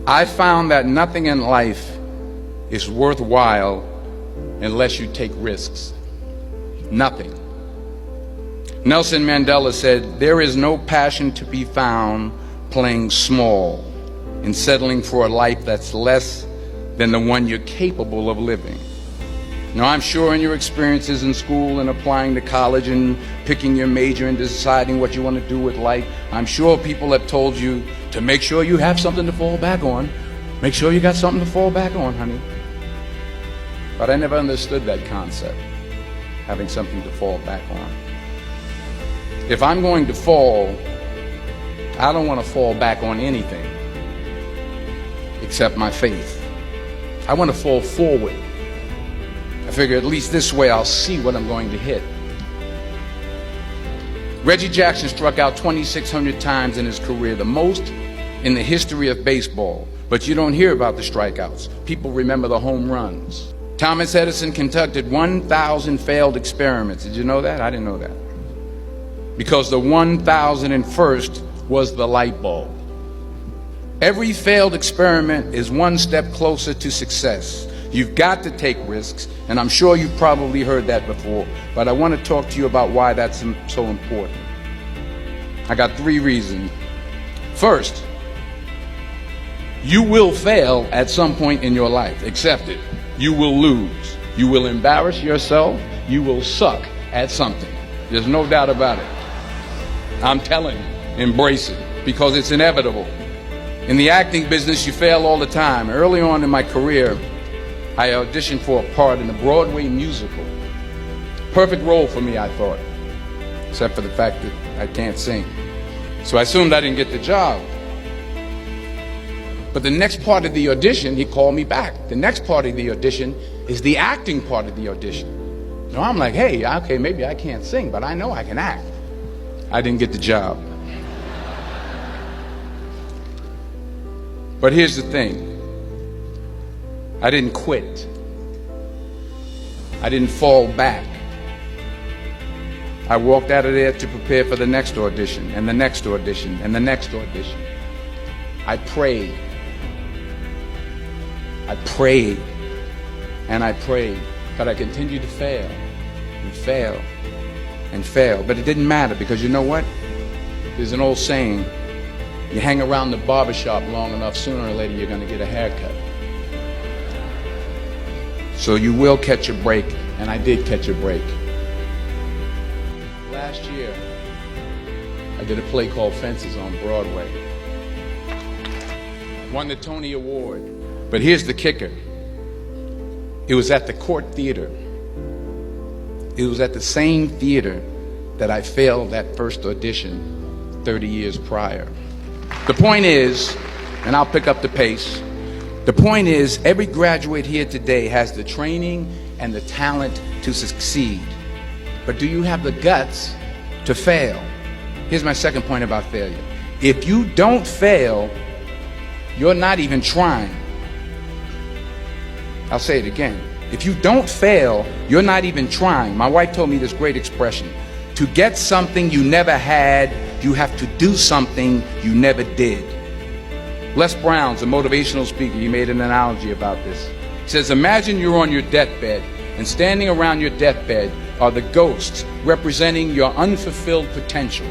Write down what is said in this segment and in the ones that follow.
I found that nothing in life is worthwhile unless you take risks. Nothing. Nelson Mandela said, "There is no passion to be found playing small and settling for a life that's less than the one you're capable of living." Now, I'm sure in your experiences in school and applying to college and picking your major and deciding what you want to do with life, I'm sure people have told you to make sure you have something to fall back on. Make sure you got something to fall back on, honey. But I never understood that concept, having something to fall back on. If I'm going to fall, I don't want to fall back on anything except my faith. I want to fall forward. I figure at least this way I'll see what I'm going to hit. Reggie Jackson struck out 2,600 times in his career, the most in the history of baseball. But you don't hear about the strikeouts. People remember the home runs. Thomas Edison conducted 1,000 failed experiments. Did you know that? I didn't know that. Because the 1,001st was the light bulb. Every failed experiment is one step closer to success. You've got to take risks, and I'm sure you've probably heard that before, but I want to talk to you about why that's so important. I got 3 reasons. First, you will fail at some point in your life. Accept it. You will lose. You will embarrass yourself. You will suck at something. There's no doubt about it. I'm telling you, embrace it, because it's inevitable. In the acting business, you fail all the time. Early on in my career, I auditioned for a part in a Broadway musical. Perfect role for me, I thought, except for the fact that I can't sing. So I assumed I didn't get the job. But the next part of the audition, he called me back. The next part of the audition is the acting part of the audition. So I'm like, hey, okay, maybe I can't sing, but I know I can act. I didn't get the job. But here's the thing. I didn't quit. I didn't fall back. I walked out of there to prepare for the next audition, and the next audition, and the next audition. I prayed. I prayed. And I prayed. But I continued to fail and fail and fail. But it didn't matter, because you know what? There's an old saying, you hang around the barbershop long enough, sooner or later you're going to get a haircut. So you will catch a break, and I did catch a break. Last year, I did a play called Fences on Broadway. Won the Tony Award. But here's the kicker. It was at the Court Theater. It was at the same theater that I failed that first audition 30 years prior. The point is, and I'll pick up the pace, the point is, every graduate here today has the training and the talent to succeed. But do you have the guts to fail? Here's my second point about failure. If you don't fail, you're not even trying. I'll say it again. If you don't fail, you're not even trying. My wife told me this great expression. To get something you never had, you have to do something you never did. Les Brown's a motivational speaker. He made an analogy about this. He says, imagine you're on your deathbed, and standing around your deathbed are the ghosts representing your unfulfilled potential.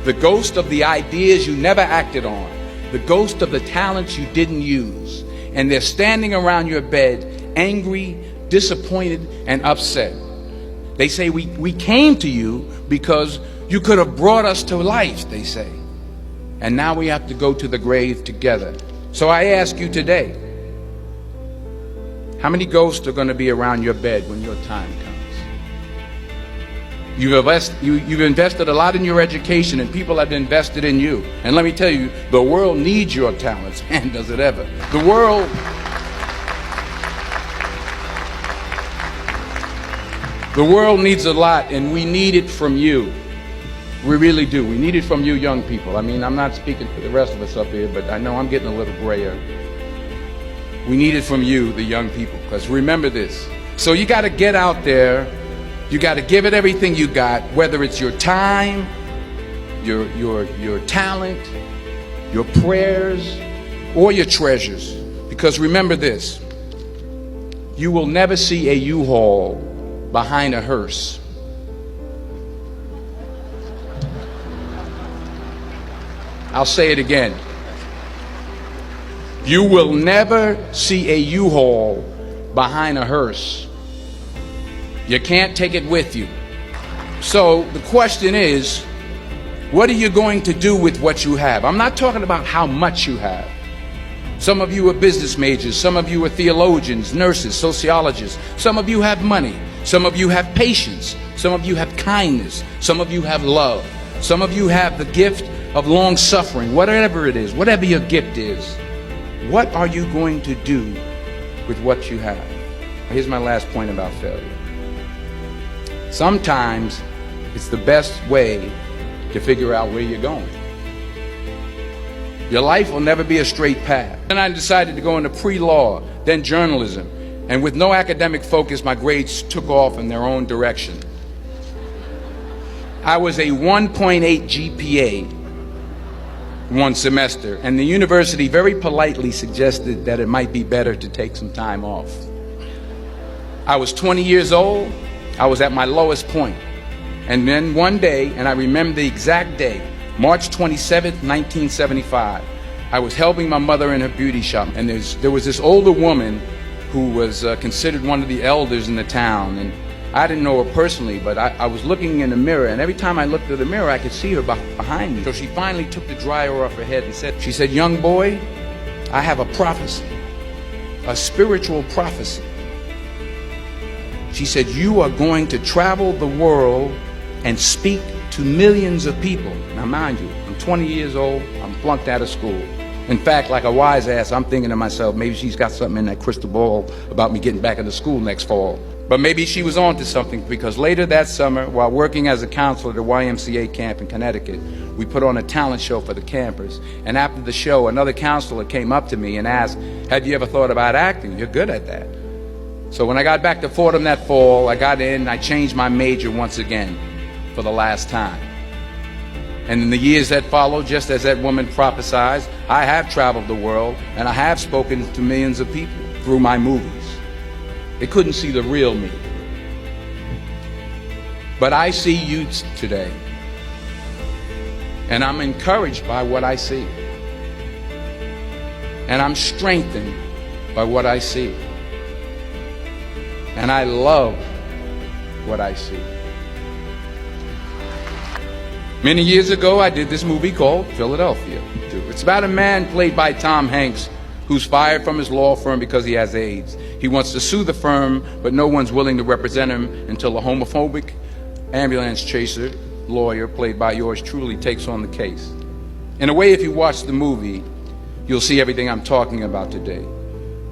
The ghost of the ideas you never acted on. The ghost of the talents you didn't use. And they're standing around your bed, angry, disappointed, and upset. They say, we came to you because you could have brought us to life, they say. And now we have to go to the grave together. So I ask you today, how many ghosts are going to be around your bed when your time comes? You've invested a lot in your education, and people have invested in you. And let me tell you, the world needs your talents, and does it ever. The world needs a lot, and we need it from you. We really do. We need it from you young people. I mean, I'm not speaking for the rest of us up here, but I know I'm getting a little grayer. We need it from you, the young people, because remember this. So you got to get out there. You got to give it everything you got, whether it's your time, your talent, your prayers, or your treasures. Because remember this, you will never see a U-Haul behind a hearse. I'll say it again. You will never see a U-Haul behind a hearse. You can't take it with you. So the question is, what are you going to do with what you have? I'm not talking about how much you have. Some of you are business majors, some of you are theologians, nurses, sociologists. Some of you have money, some of you have patience, some of you have kindness, some of you have love, some of you have the gift of long suffering. Whatever it is, whatever your gift is, what are you going to do with what you have? Here's my last point about failure. Sometimes it's the best way to figure out where you're going. Your life will never be a straight path. Then I decided to go into pre-law, then journalism. And with no academic focus, my grades took off in their own direction. I was a 1.8 GPA one semester, and the university very politely suggested that it might be better to take some time off. I was 20 years old. I was at my lowest point. And then one day, and I remember the exact day, March 27th, 1975, I was helping my mother in her beauty shop, and there was this older woman who was considered one of the elders in the town, and I didn't know her personally, but I was looking in the mirror, and every time I looked at the mirror, I could see her behind me. So she finally took the dryer off her head and said, "Young boy, I have a prophecy, a spiritual prophecy." She said, "You are going to travel the world and speak to millions of people." Now mind you, I'm 20 years old, I'm flunked out of school. In fact, like a wise ass, I'm thinking to myself, maybe she's got something in that crystal ball about me getting back into school next fall. But maybe she was on to something, because later that summer, while working as a counselor at a YMCA camp in Connecticut, we put on a talent show for the campers. And after the show, another counselor came up to me and asked, "Have you ever thought about acting? You're good at that." So when I got back to Fordham that fall, I got in, I changed my major once again for the last time. And in the years that followed, just as that woman prophesied, I have traveled the world and I have spoken to millions of people through my movies. They couldn't see the real me. But I see you today, and I'm encouraged by what I see. And I'm strengthened by what I see. And I love what I see. Many years ago, I did this movie called Philadelphia. It's about a man played by Tom Hanks who's fired from his law firm because he has AIDS. He wants to sue the firm, but no one's willing to represent him until a homophobic ambulance chaser lawyer, played by yours truly, takes on the case. In a way, if you watch the movie, you'll see everything I'm talking about today.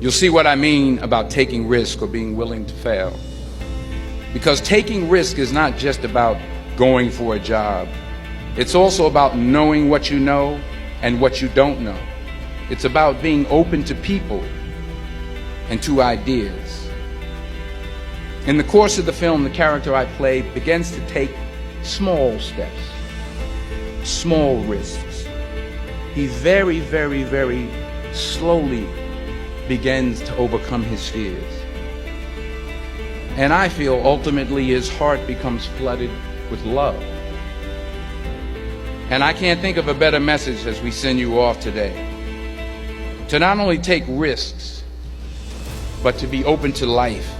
You'll see what I mean about taking risk or being willing to fail. Because taking risk is not just about going for a job. It's also about knowing what you know and what you don't know. It's about being open to people and to ideas. In the course of the film, the character I play begins to take small steps, small risks. He very, very, very slowly begins to overcome his fears. And I feel ultimately his heart becomes flooded with love. And I can't think of a better message as we send you off today. To not only take risks, but to be open to life,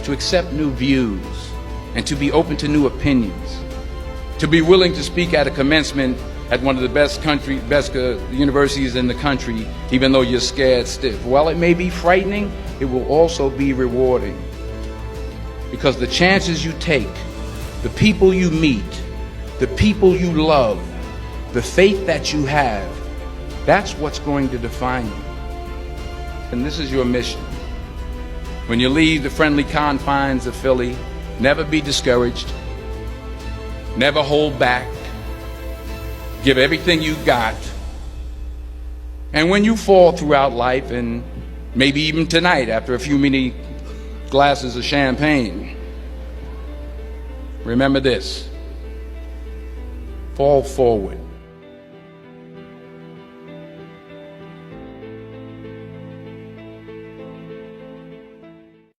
to accept new views, and to be open to new opinions. To be willing to speak at a commencement at one of the best universities in the country, even though you're scared stiff. While it may be frightening, it will also be rewarding. Because the chances you take, the people you meet, the people you love, the faith that you have, that's what's going to define you. And this is your mission. When you leave the friendly confines of Philly, never be discouraged, never hold back, give everything you got. And when you fall throughout life, and maybe even tonight after a few many glasses of champagne, remember this: fall forward.